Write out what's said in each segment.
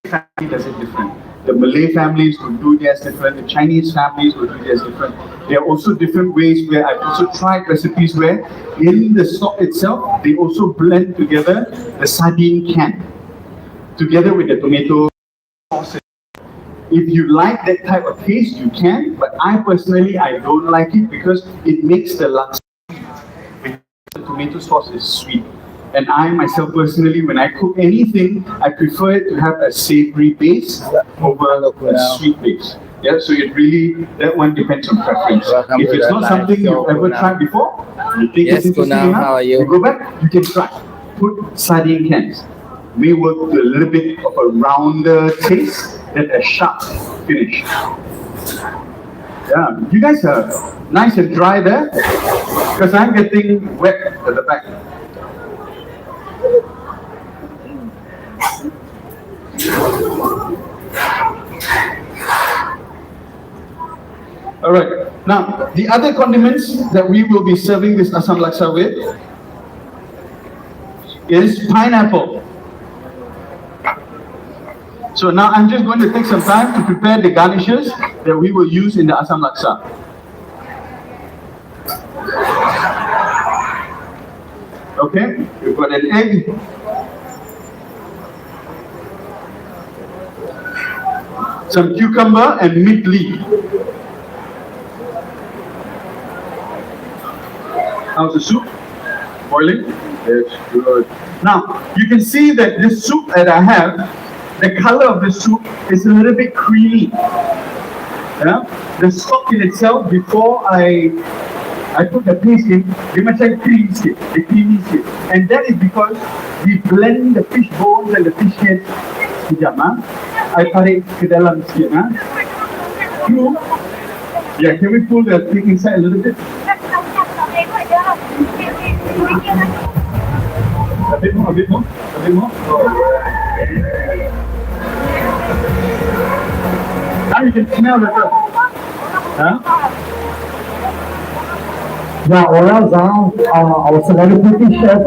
family does it different. The Malay families would do theirs different. The Chinese families would do theirs different. There are also different ways where I've also tried recipes where in the stock itself, they also blend together the sardine can together with the tomato sauce. If you like that type of taste, you can, but I personally, I don't like it because it makes the laksa, the tomato sauce is sweet. And I myself personally, when I cook anything, I prefer it to have a savory base over a sweet base. Yeah, so it really, that one depends on preference. If it's not something you've ever tried before, you think it's interesting enough, you go back, you can try. Put sardine cans. May work to a little bit of a rounder taste than a sharp finish. Yeah, you guys are nice and dry there, because I'm getting wet at the back. All right. Now, the other condiments that we will be serving this Asam Laksa with is pineapple. So now I'm just going to take some time to prepare the garnishes that we will use in the Asam Laksa. Okay, we've got an egg. Some cucumber and mint leaf. How's the soup? Boiling? Yes, good. Now, you can see that this soup that I have, the color of the soup is a little bit creamy. Yeah? The stock in itself, before I put the paste in, they must have cream skip, the creamy skip. And that is because we blend the fish bones and the fish head. Sekejap, I tarik ke dalam sikit. Yeah, can we pull the thing inside a little bit? A bit more, a bit more, a bit more. Now you can smell the stuff. Huh? Yeah, or else our celebrity chef,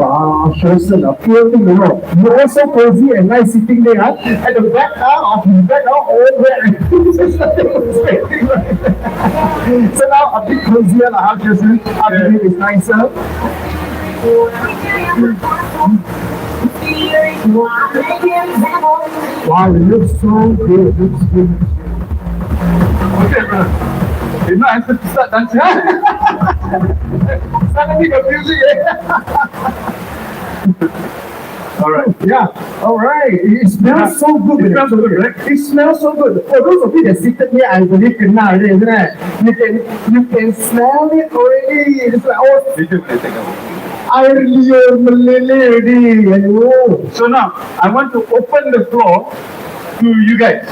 Sherson, filming, you're also cozy and nice sitting there, at the back of his back, all there. So now a bit cozier, Sherson, I believe it's nicer. Wow, it looks so good, looks good. Okay, brother. It's not answer to start dancing. Suddenly confusing. Alright. Yeah, alright. It smells so good. It smells so good, right? It smells so good. For those of you that seated here, I believe you now, isn't it? You can smell it already. It's like, oh, so now, I want to open the floor to you guys.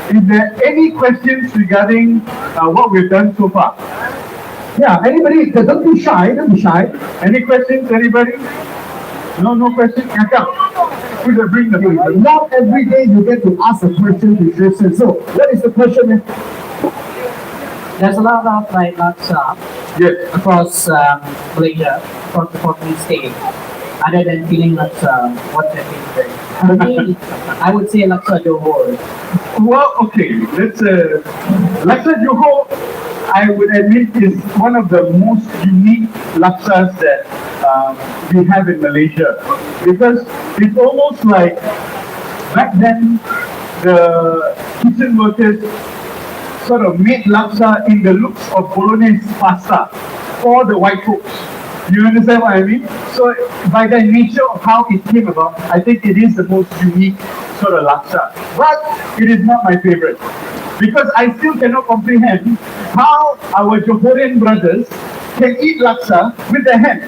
Is there any questions regarding what we've done so far? Yeah, anybody, don't be shy, don't be shy. Any questions, anybody? No questions? Yeah, come. We'll bring the food. Not every day you get to ask a question to Sherson. So, what is the question? There's a lot of like laksa across Malaysia, across the Portuguese state. Other than feeling laksa, what's your favorite? For me, I would say laksa Johor. Well, okay, let's laksa Johor, I would admit, is one of the most unique laksas that we have in Malaysia, because it's almost like back then the kitchen workers sort of made laksa in the looks of bolognese pasta for the white folks. You understand what I mean? So by the nature of how it came about, I think it is the most unique sort of laksa. But it is not my favorite, because I still cannot comprehend how our Johorian brothers can eat laksa with their hands,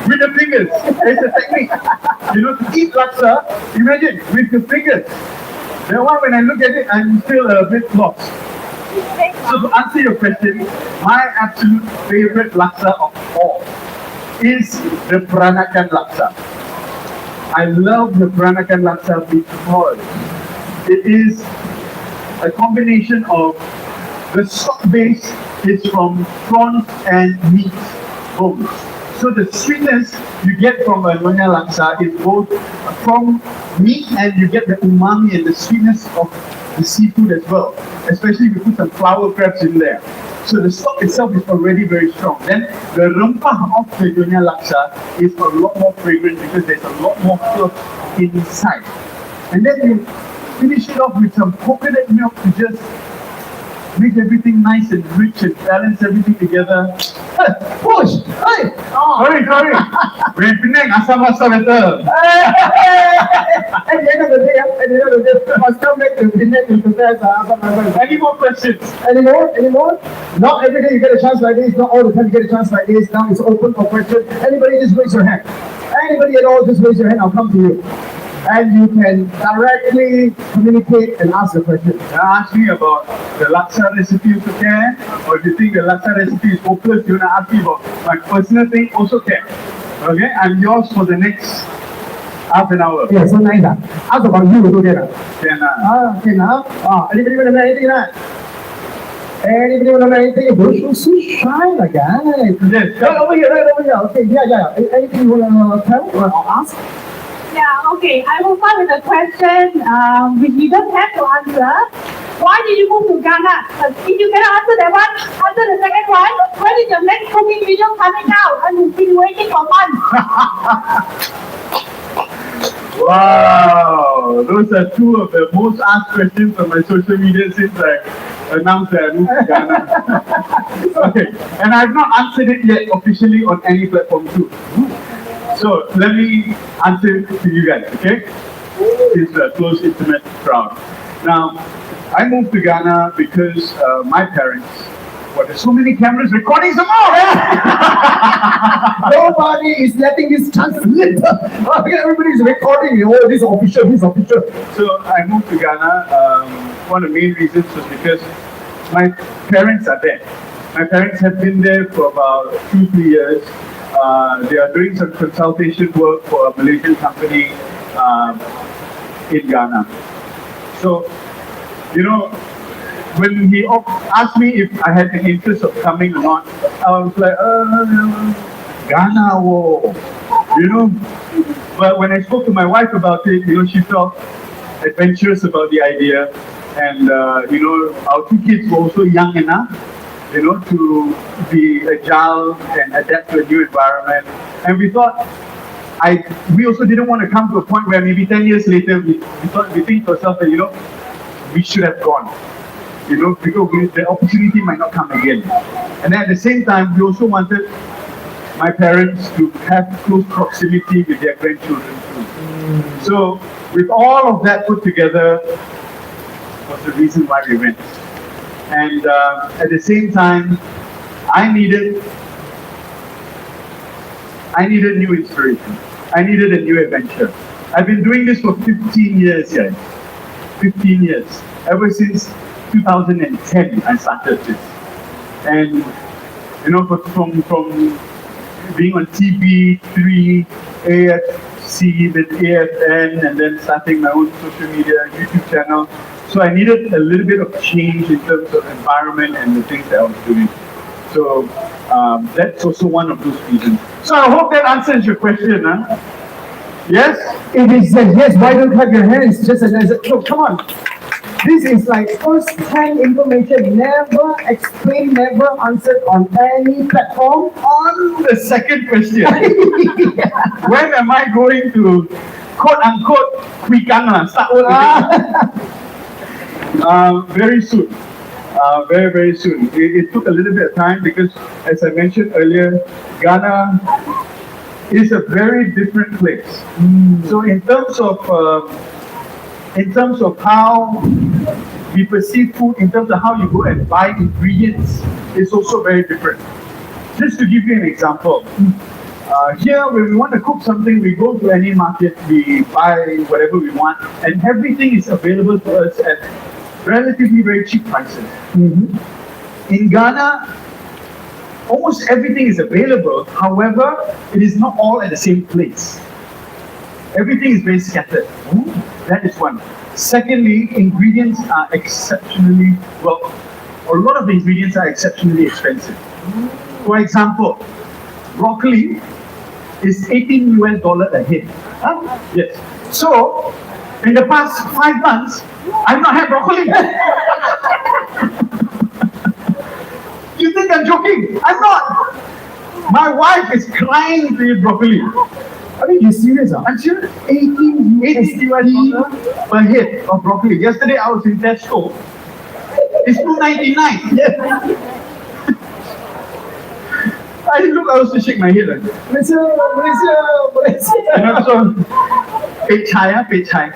with the fingers. It's a technique. To eat laksa, imagine, with the fingers. That one, when I look at it, I'm still a bit lost. So to answer your question, my absolute favorite laksa of all is the Peranakan Laksa. I love the Peranakan Laksa because it is a combination of the stock base is from prawns and meat bones. So the sweetness you get from a Nyonya Laksa is both from meat and you get the umami and the sweetness of the seafood as well. Especially if you put some flower crabs in there. So the stock itself is already very strong. Then the rempah of the Nyonya Laksa is a lot more fragrant because there's a lot more fluff inside. And then you finish it off with some coconut milk to just make everything nice and rich and balance everything together. Push! Hey! Sorry. We're in Penang, asam-asam better. At the end of the day, must come back to Penang to prepare the Any more questions? Anymore? Not every day you get a chance like this, not all the time you get a chance like this. Now it's open for questions. Anybody just raise your hand. Anybody at all, just raise your hand, I'll come to you. And you can directly communicate and ask a question. Ask me about the laksa recipe also can, or if you think the laksa recipe is hopeless, you want to ask me about my personal thing also can. Okay, I'm yours for the next half an hour. Yeah, so nice. Ask about you also can. Can, Anybody want to know anything? Anybody want to know anything? Don't show so shy like that. Yes. Right over here. Okay, yeah. Anything you want to tell or ask? Yeah, okay. I will start with a question which you don't have to answer. Why did you move to Ghana? If you cannot answer that one, answer the second one. When is your next cooking video coming out? I've been waiting for months. Wow, those are two of the most asked questions on my social media since I announced that I moved to Ghana. Okay, and I've not answered it yet officially on any platform too. So let me answer it to you guys, okay? It's a close, intimate crowd. Now, I moved to Ghana because my parents, there's so many cameras recording some more. Nobody is letting this chance slip. Everybody's recording. Oh, this is official. So I moved to Ghana. One of the main reasons was because my parents are there. My parents have been there for about 2-3 years. They are doing some consultation work for a Malaysian company in Ghana. So, when he asked me if I had an interest of coming or not, I was like, Ghana, whoa. But when I spoke to my wife about it, she felt adventurous about the idea. And, our 2 kids were also young enough, to be agile and adapt to a new environment. And we thought, we also didn't want to come to a point where maybe 10 years later, we think to ourselves that, we should have gone. Because the opportunity might not come again. And at the same time, we also wanted my parents to have close proximity with their grandchildren too. So, with all of that put together, was the reason why we went. And at the same time, I needed new inspiration. I needed a new adventure. I've been doing this for 15 years, guys. 15 years. Ever since 2010, I started this. And, from being on TV3, AFC, then AFN, and then starting my own social media, YouTube channel. So I needed a little bit of change in terms of environment and the things that I was doing. So that's also one of those reasons. So I hope that answers your question, huh? Yes? If it says yes, why don't clap your hands? Just as look, come on. This is like first-hand information, never explained, never answered on any platform. On the second question, when am I going to quote-unquote Kuikana, start very soon. Very soon. It took a little bit of time because, as I mentioned earlier, Ghana is a very different place. So in terms of how we perceive food, in terms of how you go and buy ingredients, it's also very different. Just to give you an example, here when we want to cook something, we go to any market, we buy whatever we want, and everything is available to us at relatively very cheap prices. In Ghana, almost everything is available. However, it is not all at the same place. Everything is very scattered. That is one. Secondly, ingredients are exceptionally, a lot of the ingredients are exceptionally expensive. For example, broccoli is $18 a head. Yes. So, in the past 5 months, I've not had broccoli. You think I'm joking? I'm not. My wife is crying to eat broccoli. I mean, you're serious, huh? I'm serious. 18 USD per head of broccoli. Yesterday I was in Tesco. It's $2.99. Yes. I was to shake my head. Like, Malaysia. and also, pei chai.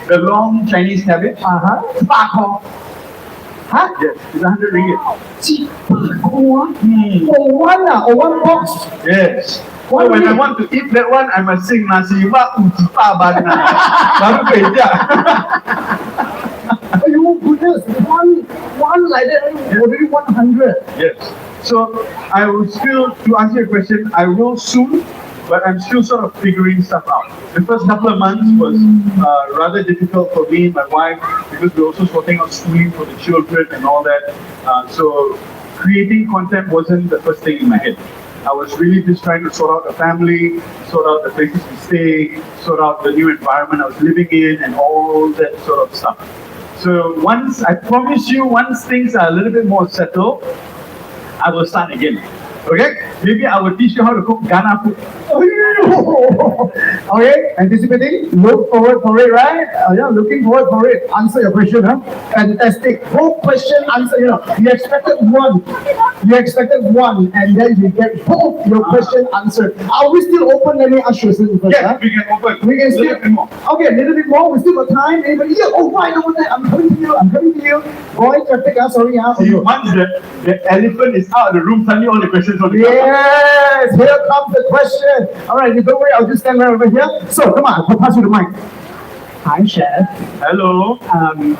The long Chinese cabbage. Uh-huh. Huh? Yes, it's 100 ringgit. For one box. Yes. So when I want to eat that one, I must sing nasi mak ujipa bana. Baru kerja. Oh goodness, one like that, already 100. Yes. So I will still, to answer your question, I will soon, but I'm still sort of figuring stuff out. The first couple of months was rather difficult for me and my wife because we're also sorting out schooling for the children and all that. So creating content wasn't the first thing in my head. I was really just trying to sort out a family, sort out the places we stay, sort out the new environment I was living in and all that sort of stuff. So I promise you, once things are a little bit more settled, I will start again. Okay? Maybe I will teach you how to cook Ghana food. Okay, anticipating, look forward for it, right? Yeah, looking forward for it. Answer your question, huh? Fantastic. Both question answer, you expected one, and then you get both your question answered. Are we still open? Let me ask you first. Yes, Huh? we can open. We can a little bit more. Okay, a little bit more. We still got time. Anybody here? Oh, fine, over there. I'm coming to you. Boy, traffic, sorry, See, once the elephant is out of the room, suddenly all the questions on the Yes, here comes the question. All right, you don't worry, I'll just stand right over here. So, come on, I'll pass you the mic. Hi, Chef. Hello.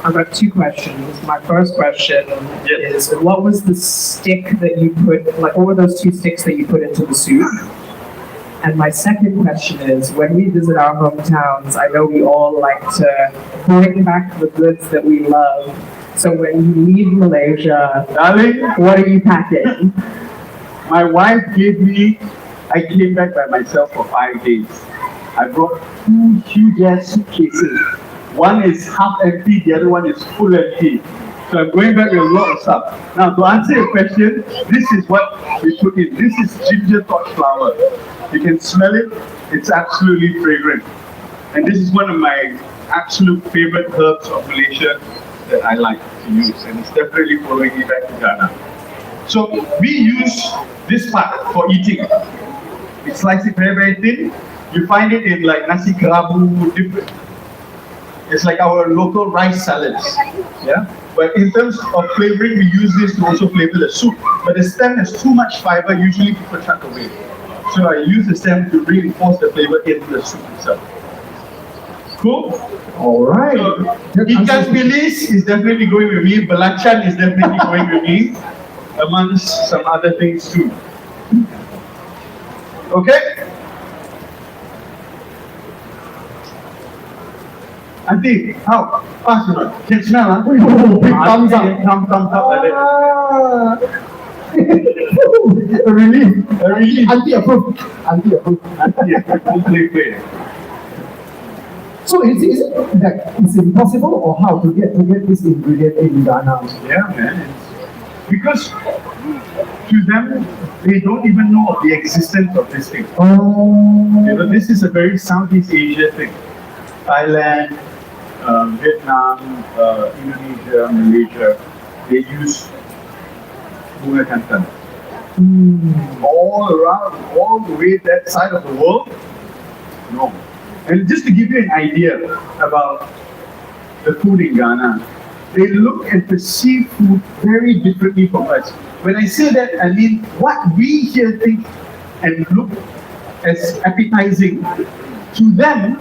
I've got two questions. My first question is, what was the stick that you put, what were those two sticks that you put into the soup? And my second question is, when we visit our hometowns, I know we all like to bring back the goods that we love. So when you leave Malaysia, Darling, what are you packing? my wife gave me, I came back by myself for 5 days. I brought 2 huge ass suitcases. One is half empty, the other one is full empty. So I'm going back with a lot of stuff. Now to answer your question, this is what we put in. This is ginger torch flower. You can smell it, it's absolutely fragrant. And this is one of my absolute favorite herbs of Malaysia that I like to use. And it's definitely following me back to Ghana. So we use this part for eating. We slice it very, very thin. You find it in like nasi kerabu, different. It's like our local rice salads. Yeah. But in terms of flavoring, we use this to also flavor the soup. But the stem has too much fiber, usually people chuck away. So I use the stem to reinforce the flavor into the soup itself. Cool? All right. So, ikan bilis is definitely going with me. Belacan is definitely going with me. Amongst some other things too. Okay? Auntie, how? Fast enough. Can smell, huh? Big thumbs up. Thumbs up like that. A relief. Auntie approved. Auntie, play. So is it that it's impossible or how to get this ingredient in Ghana? Yeah, man. Because to them, they don't even know of the existence of this thing. Oh. This is a very Southeast Asia thing. Thailand, Vietnam, Indonesia, Malaysia, they use bunga kantan. All around, all the way that side of the world, no. And just to give you an idea about the food in Ghana, they look and perceive food very differently from us. When I say that, I mean what we here think and look as appetizing, to them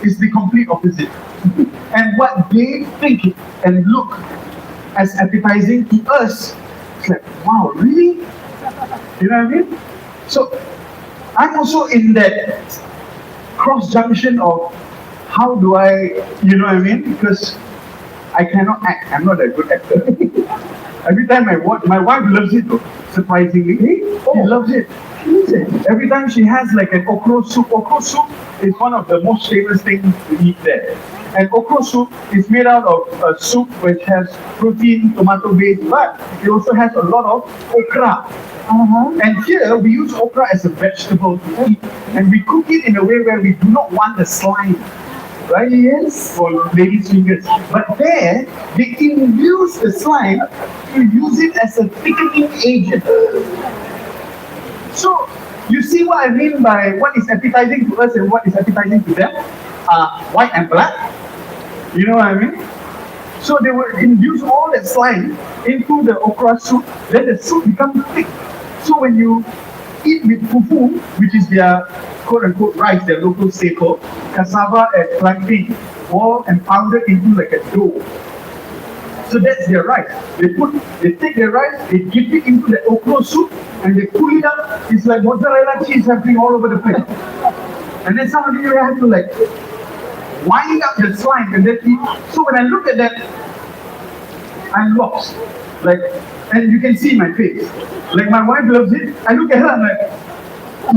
is the complete opposite. And what they think and look as appetizing to us, it's like, wow, really? You know what I mean? So I'm also in that cross junction of how do I, you know what I mean? Because I cannot act. I'm not a good actor. Every time I watch, my wife loves it though, surprisingly. She loves it. Every time she has like an okra soup. Okra soup is one of the most famous things to eat there. And okra soup is made out of a soup which has protein, tomato base, but it also has a lot of okra. And here we use okra as a vegetable to eat, and we cook it in a way where we do not want the slime, right? Yes, for ladies' fingers. But there, they can use the slime to use it as a thickening agent. So, you see what I mean by what is appetizing to us and what is appetizing to them? White and black. You know what I mean? So they will infuse all that slime into the okra soup, then the soup becomes thick. So when you eat with fufu, which is their quote-unquote rice, their local staple, cassava and plantain, all and pounded into like a dough. So that's their rice. They take their rice, they dip it into the okra soup, and they pull it up. It's like mozzarella cheese happening all over the place. And then some of you have to like wind up the slime and then eat. So when I look at that, I'm lost. Like, and you can see my face. Like my wife loves it. I look at her, I'm like,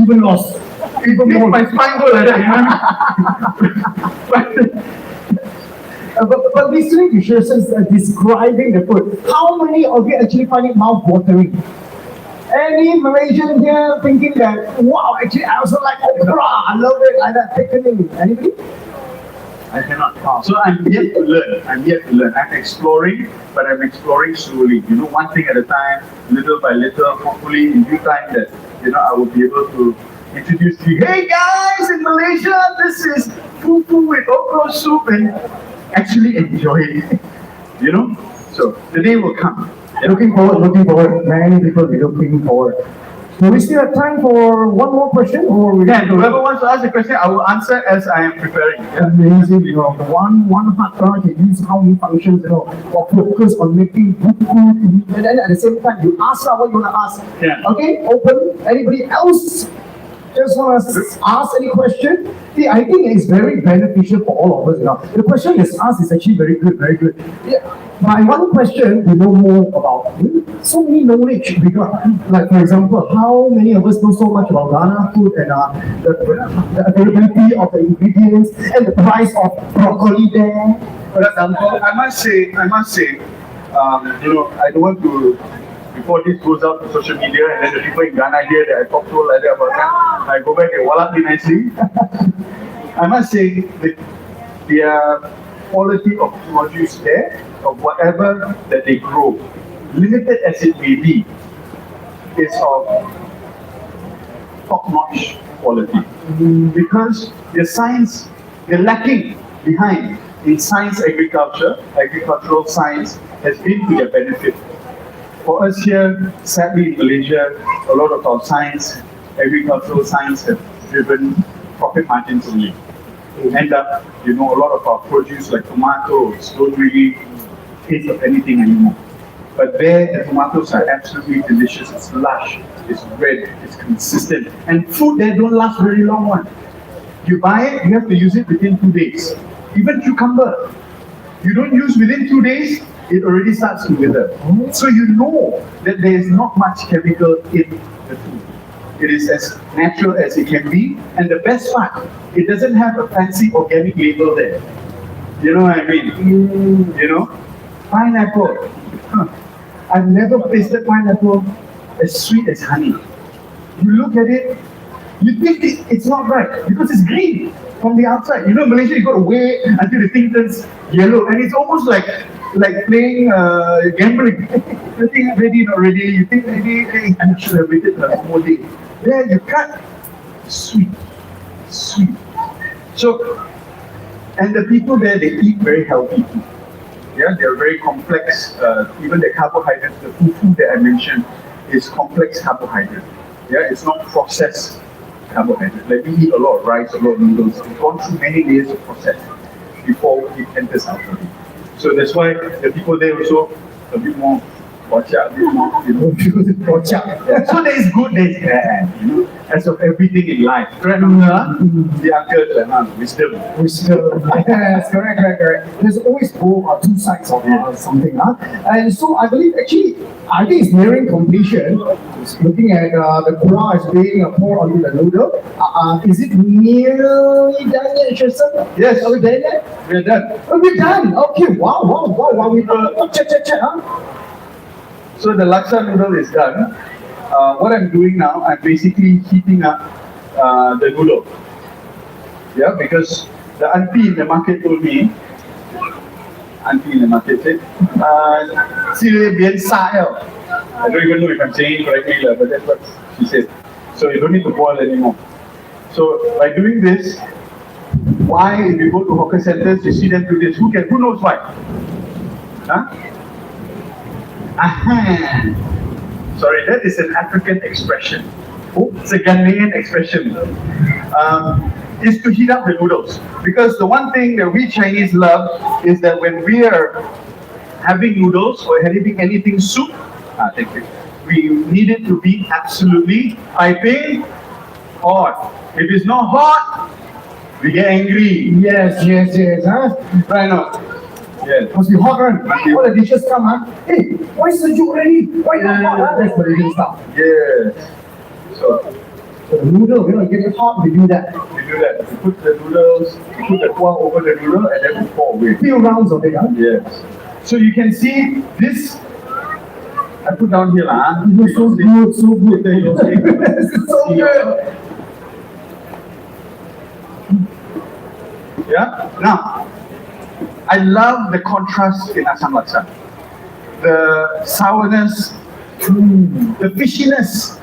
even lost. It makes my spine go like that, you know? But listening to Sherson describing the food, how many of you actually find it mouth-watering? Any Malaysian here thinking that, wow, actually I also like okra, I love it, I like thickening. Anybody? I cannot count. So I'm yet to learn. I'm exploring, but I'm exploring slowly. You know, one thing at a time, little by little. Hopefully, in due time, that I will be able to introduce you. Hey guys, in Malaysia, this is fufu with okra soup, and actually enjoy it. So the day will come. Looking forward. Many people be looking forward. Do we still have time for one more question, or we Yeah, whoever wants to ask a question, I will answer as I am preparing. Amazing, the one hard drive can use how many functions, or focus on making good food, and then at the same time you ask what you want to ask. Yeah. Okay, open. Anybody else just want to ask any question? See, I think it's very beneficial for all of us. The question is asked is actually very good. Yeah. By one question, we know more about so many knowledge. Because, like for example, how many of us know so much about Ghana food and the availability of the ingredients and the price of broccoli there, for example. I must say, I don't want to. Before this goes out to social media, and then the people in Ghana hear that I talk to like that about that, I go back and wallop me nicely. I must say that the quality of produce there, of whatever that they grow, limited as it may be, is of top-notch quality. Because the science, the lacking behind in science agricultural science has been to their benefit. For us here, sadly in Malaysia, a lot of our agricultural science have driven profit margins only. We end up, a lot of our produce like tomatoes don't really taste of anything anymore. But there, the tomatoes are absolutely delicious. It's lush, it's red, it's consistent. And food there don't last very long one. You buy it, you have to use it within 2 days. Even cucumber, you don't use within 2 days, it already starts to wither. So you know that there is not much chemical in the food. It is as natural as it can be, and the best part, it doesn't have a fancy organic label there. You know what I mean? Pineapple. I've never tasted pineapple as sweet as honey. You look at it, you think it's not right because it's green from the outside. In Malaysia, you got to wait until the thing turns yellow, and it's almost like playing gambling. You think ready, not ready. You think maybe I should have waited a more day. There you cut, sweet. So, and the people there, they eat very healthy food. Yeah, they're very complex. Even the carbohydrates, the food that I mentioned is complex carbohydrate. Yeah, it's not processed carbohydrate. Like we eat a lot of rice, a lot of noodles. It's gone through many layers of process before it enters our body. So that's why the people there also a bit more Kocak. Kocak. So there is good, there is bad, as of everything in life. Correct, the uncle, wisdom. Yes, correct. There's always two sides of something. And so I believe actually, I think it's nearing completion. Looking at the kura is being poured onto the noodle. Is it nearly done yet, Sherson? Yes. Are we done yet? We're done. Oh, we're done. Okay, wow. We check, So the laksa noodle is done. What I'm doing now, I'm basically heating up the noodle. Yeah, because the auntie in the market told me, said, sila biasa yaw. I don't even know if I'm saying it correctly, but that's what she said. So you don't need to boil anymore. So by doing this, why if you go to hawker centers, you see them do this, who knows why? Huh? Aha! Sorry, that is an African expression. Oh, it's a Ghanaian expression. Is to heat up the noodles. Because the one thing that we Chinese love is that when we are having noodles or having anything soup, we need it to be absolutely piping hot. If it's not hot, we get angry. Yes. Right now. Yes. Must be hot, right? All the dishes come, Hey, why sejuk already? Why not hot? That's Malaysian stuff. Yes. So the noodle, you get it hot, we do that. We put the noodles, we put the kuah over the noodle and then we pour away. Few rounds of it, Yes. So you can see this, I put down here, It's so good. So good. Yeah. Now, I love the contrast in Assam Laksa. The sourness, the fishiness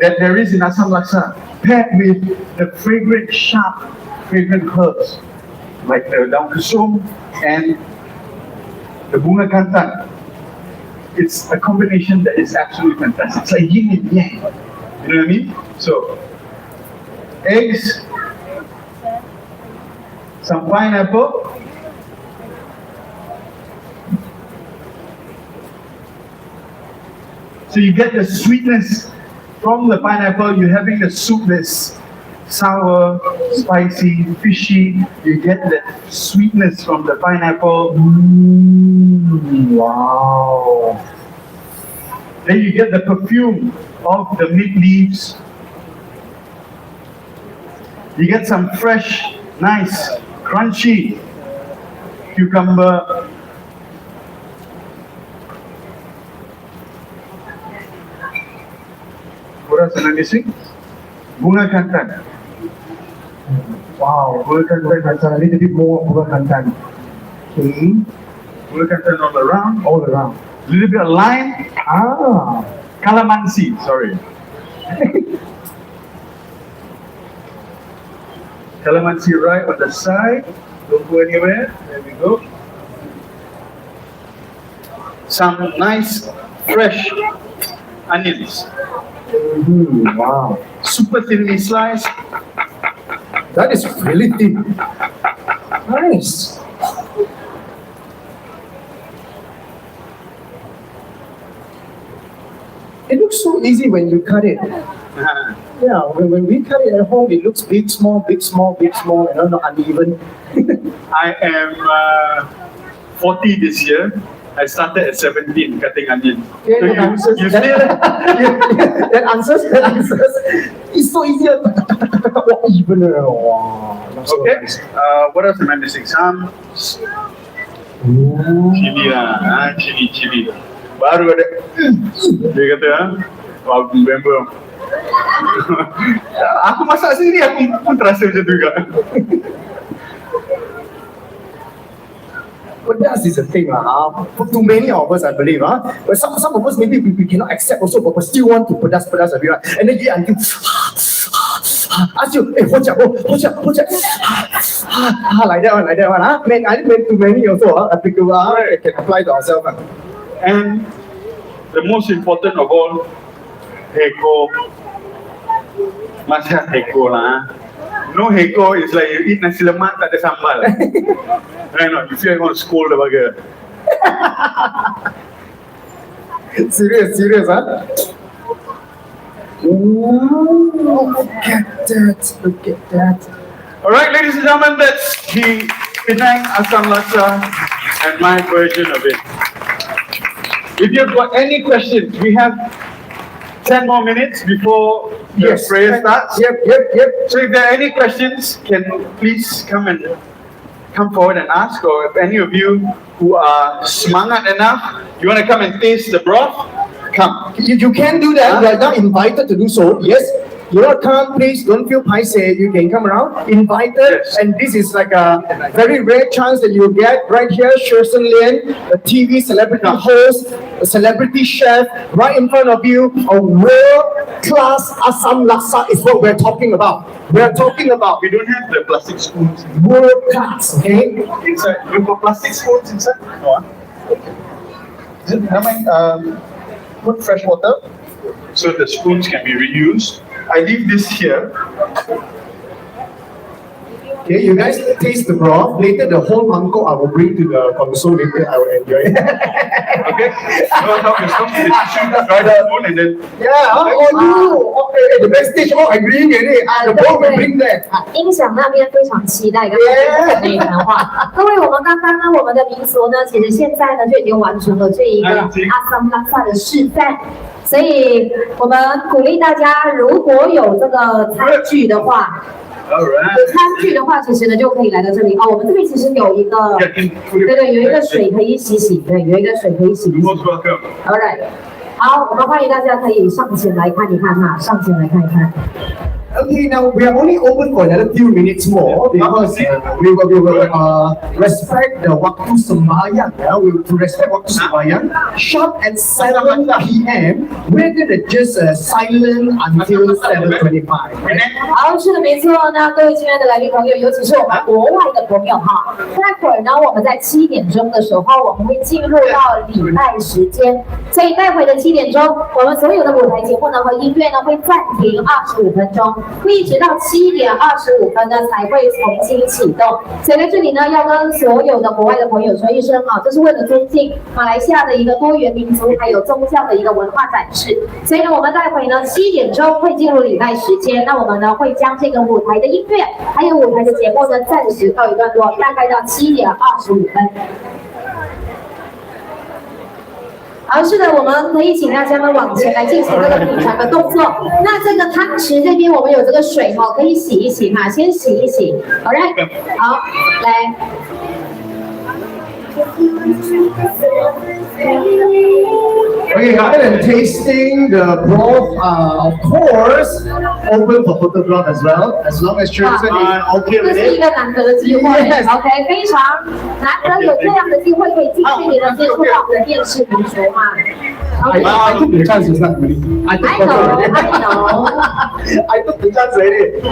that there is in Assam Laksa, paired with the sharp, fragrant herbs like the daun kesum and the bunga kantan. It's a combination that is absolutely fantastic. It's like yin and yang. You know what I mean? So, eggs, some pineapple, so you get the sweetness from the pineapple. You're having the soup that's sour, spicy, fishy. You get the sweetness from the pineapple. Wow. Then you get the perfume of the mint leaves. You get some fresh, nice, crunchy cucumber. What else am I missing? Bunga kantan. Wow, bunga kantan, a little bit more bunga kantan. Okay. Bunga kantan All around. A little bit of lime. Calamansi, sorry. Calamansi right on the side. Don't go anywhere. There we go. Some nice, fresh onions. Wow. Super thinly sliced. That is really thin. Nice. It looks so easy when you cut it. Yeah, when we cut it at home, it looks big, small, and not uneven. I am 40 this year. I started at 17 cutting onions. Okay, So that answers. you That answers. It's so easy. Oh, even. Wow. That's so Okay. nice. What else am I missing? Some chili lah. Chili. Baru ada. Dia kata, wow, remember. Aku masak sendiri, aku pun terasa macam tu juga. But that is the thing, for too many of us, I believe. But some of us, maybe we cannot accept also, but we still want to pedas a bit. And then you until ask you, hey, watch out. Like that one. Man, I didn't make too many also. Applicable, can apply to ourselves. And the most important of all, heko. Masa heko lah. No heko is like you eat nasi lemak tak ada sambal. Right now, you feel like you want to scold the burger. serious, huh? Ooh, look at that. All right, ladies and gentlemen, that's the Penang Asam Laksa and my version of it. If you've got any questions, we have 10 more minutes before the prayer starts. Yep. So if there are any questions, can please come forward and ask, or if any of you who are semangat enough, you want to come and taste the broth, come. You can do that. You are now invited to do so. Yes. You all come, please don't feel paise. You can come around, invited. Yes. And this is like a very rare chance that you get right here. Sherson Lian, a TV celebrity host, a celebrity chef, right in front of you. A world-class Asam Laksa is what we're talking about. We We don't have the plastic spoons world-class, okay? inside. You've got plastic spoons inside? No. Is it, put fresh water so the spoons can be reused. I leave this here. Okay, you guys taste the broth. Later, the whole mangkok I will bring to the console. Later, I will enjoy it. Okay? You want to help yourself with the tissue, dry the spoon, and then. Yeah, okay, the best stage, agreeing already. The board will bring that. 音响那边非常期待跟大家内谈话。各位，我们刚刚呢，我们的民俗呢，其实现在呢就已经完成了这一个阿桑拉萨的示范。所以我们鼓励大家，如果有这个餐具的话， Alright. 有餐具的话，其实呢就可以来到这里哦。我们这边其实有一个，对，有一个水可以洗，对，有一个水可以洗。 Most welcome. Alright， 好，我们欢迎大家可以上前来看一看哈，上前来看一看。 Okay, now we are only open for another few minutes more because we will respect the waktu sembahyang. Yeah? We will respect waktu sembahyang. Sharp at 7 p.m. We're gonna just silent until 7:25. Right? 好，是的，没错。那各位亲爱的来宾朋友，尤其是我们国外的朋友哈，待会儿呢，我们在7点钟的时候，我们会进入到礼拜时间，所以待会的7点钟，我们所有的舞台节目呢和音乐呢会暂停25分钟。 会一直到7点25分呢才会重新启动，所以在这里呢要跟所有的国外的朋友说一声啊，这是为了尊敬马来西亚的一个多元民族还有宗教的一个文化展示。所以呢，我们待会呢7点钟会进入礼拜时间，那我们呢会将这个舞台的音乐还有舞台的节目呢暂时告一段落，大概到7点25分。 好，是的，我们可以请大家呢往前来进行这个品尝的动作。那这个汤匙这边我们有这个水哈，可以洗一洗哈，先洗一洗。Alright， 好，来。 Okay, other than tasting the broth, of course, open for photograph as well. As long as Sherson is okay 这 with 是一 it. 个难得的机会 ，OK， 非常难得有这样的机会可以近距离的接触到我们的电视民俗嘛。I took the chance, it's not really. I know. I took the chance already.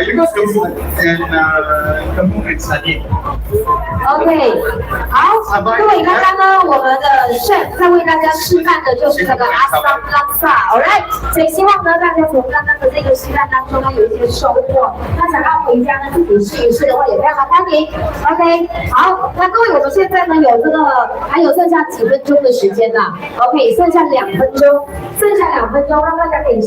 You got Kamu and Sadi. OK， 好，各位，刚刚呢，我们的 chef 在为大家示范的就是这个阿桑拉萨 ，Alright， 所以希望呢，大家从刚刚的这个示范当中呢，有一些收获。那想要回家呢自己试一试的话，也非常的欢迎。OK， 好，那各位，我们现在呢有这个还有剩下几分钟的时间啦 ，OK， 剩下2分钟，让大家可以上。